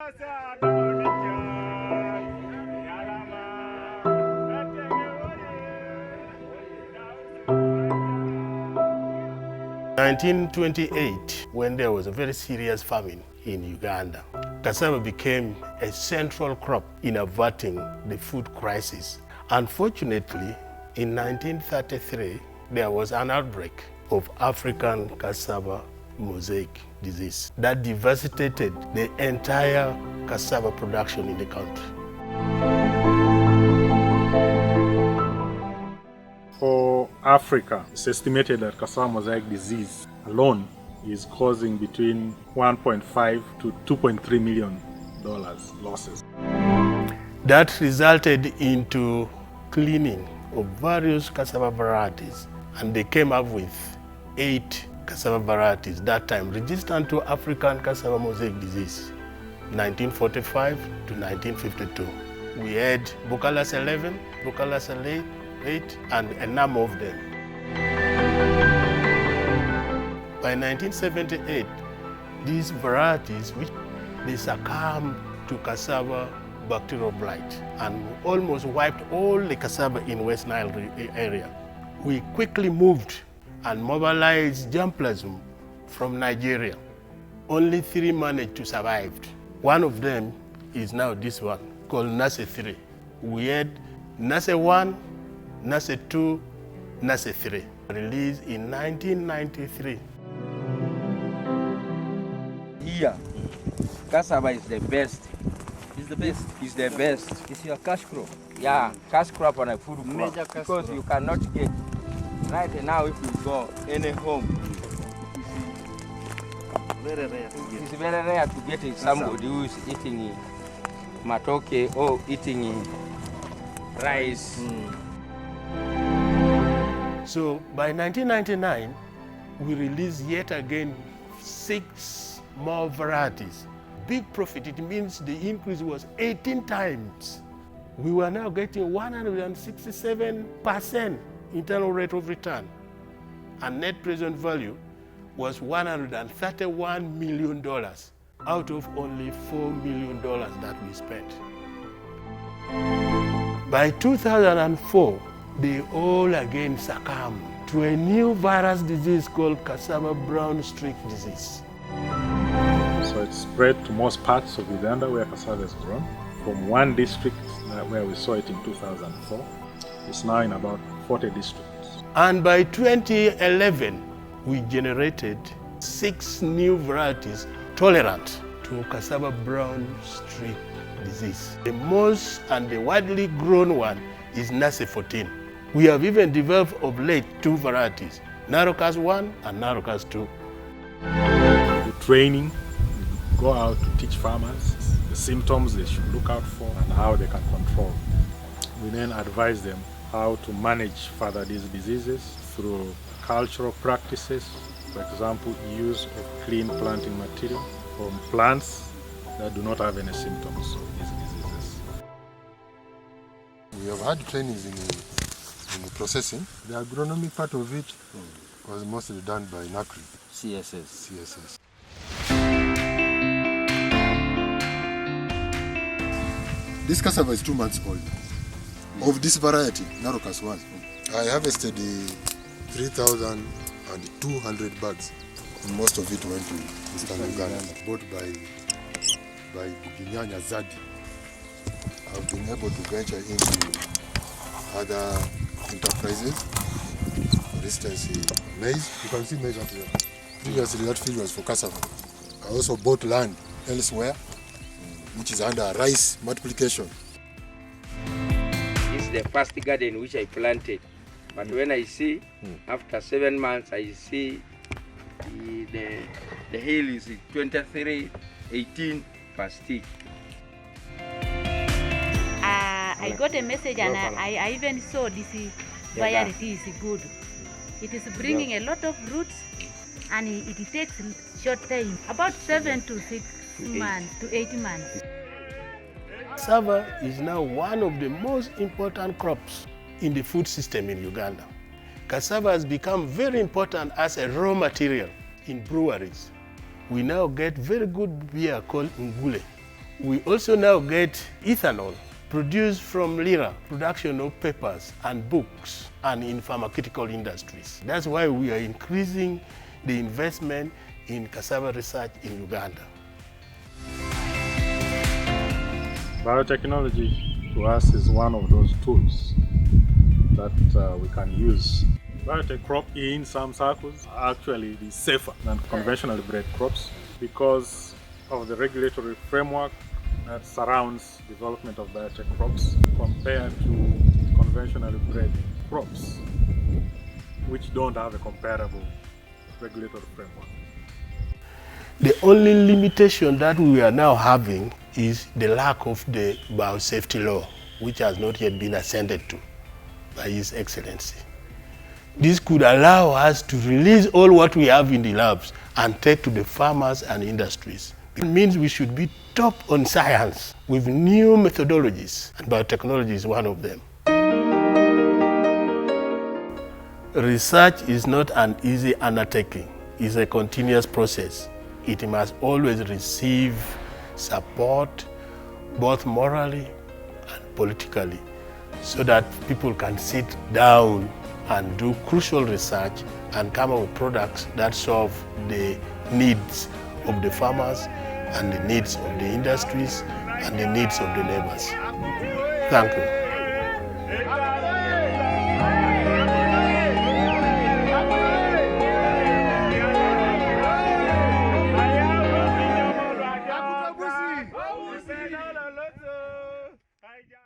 1928, when there was a very serious famine in Uganda, cassava became a central crop in averting the food crisis. Unfortunately, in 1933, there was an outbreak of African cassava mosaic disease that devastated the entire cassava production in the country. For Africa, it's estimated that cassava mosaic disease alone is causing between $1.5 to $2.3 million losses. That resulted into cleaning of various cassava varieties, and they came up with 8 cassava varieties that time resistant to African cassava mosaic disease, 1945 to 1952. We had Bucalas 11, Bucalas 8, and a number of them. By 1978, these varieties, which they succumbed to cassava bacterial blight and almost wiped all the cassava in West Nile area. We quickly moved and mobilized germplasm from Nigeria. Only 3 managed to survive. One of them is now this one, called NASE 3. We had NASE 1, NASE 2, NASE 3, released in 1993. Here, cassava is the best. It's the best. It's the best. It's your cash crop. Yeah, cash crop and a food crop. Major cash because crop. you cannot get. Right now, if you go any home, Very rare to get. it's very rare to get somebody who is eating matoke or eating rice. So by 1999, we released yet again 6 more varieties. Big profit, it means the increase was 18 times. We were now getting 167% internal rate of return, and net present value was $131 million out of only $4 million that we spent. By 2004, they all again succumbed to a new virus disease called cassava brown streak disease. So it spread to most parts of Uganda where cassava is grown. From one district where we saw it in 2004, it's now in about 40 districts. And by 2011, we generated 6 new varieties tolerant to cassava brown streak disease. The most and the widely grown one is NASE 14. We have even developed of late 2 varieties, NARO 1 and NARO 2. The training, we go out to teach farmers the symptoms they should look out for and how they can control. We then advise them how to manage further these diseases through cultural practices, for example, use of clean planting material from plants that do not have any symptoms of these diseases. We have had trainings in the processing. The agronomic part of it was mostly done by NACRI. CSS. This cassava is 2 months old. Of this variety, NARO 1, I harvested 3,200 bags. Most of it went to Eastern Uganda, bought by Buginyanya Zadi. I've been able to venture into other enterprises. For instance, maize. You can see maize up here. Previously, that field was for cassava. I also bought land elsewhere, which is under rice multiplication. This is the first garden which I planted. But when I see, after 7 months, I see the hill is 23.18 per stick. I got a message and I even saw this variety is good. It is bringing a lot of roots and it takes short time, about 7 to 6 months to 8 months. Cassava is now one of the most important crops in the food system in Uganda. Cassava has become very important as a raw material in breweries. We now get very good beer called Ngule We also now get ethanol produced from lira, production of papers and books, and in pharmaceutical industries. That's why we are increasing the investment in cassava research in Uganda. Biotechnology to us is one of those tools that we can use. Biotech crop in some circles actually is safer than conventionally bred crops because of the regulatory framework that surrounds development of biotech crops compared to conventionally bred crops, which don't have a comparable regulatory framework. The only limitation that we are now having is the lack of the biosafety law, which has not yet been ascended to by His Excellency. This could allow us to release all what we have in the labs and take to the farmers and industries. It means we should be top on science with new methodologies, and biotechnology is one of them. Research is not an easy undertaking. It's a continuous process. It must always receive support, both morally and politically, so that people can sit down and do crucial research and come up with products that solve the needs of the farmers and the needs of the industries and the needs of the neighbors. Thank you.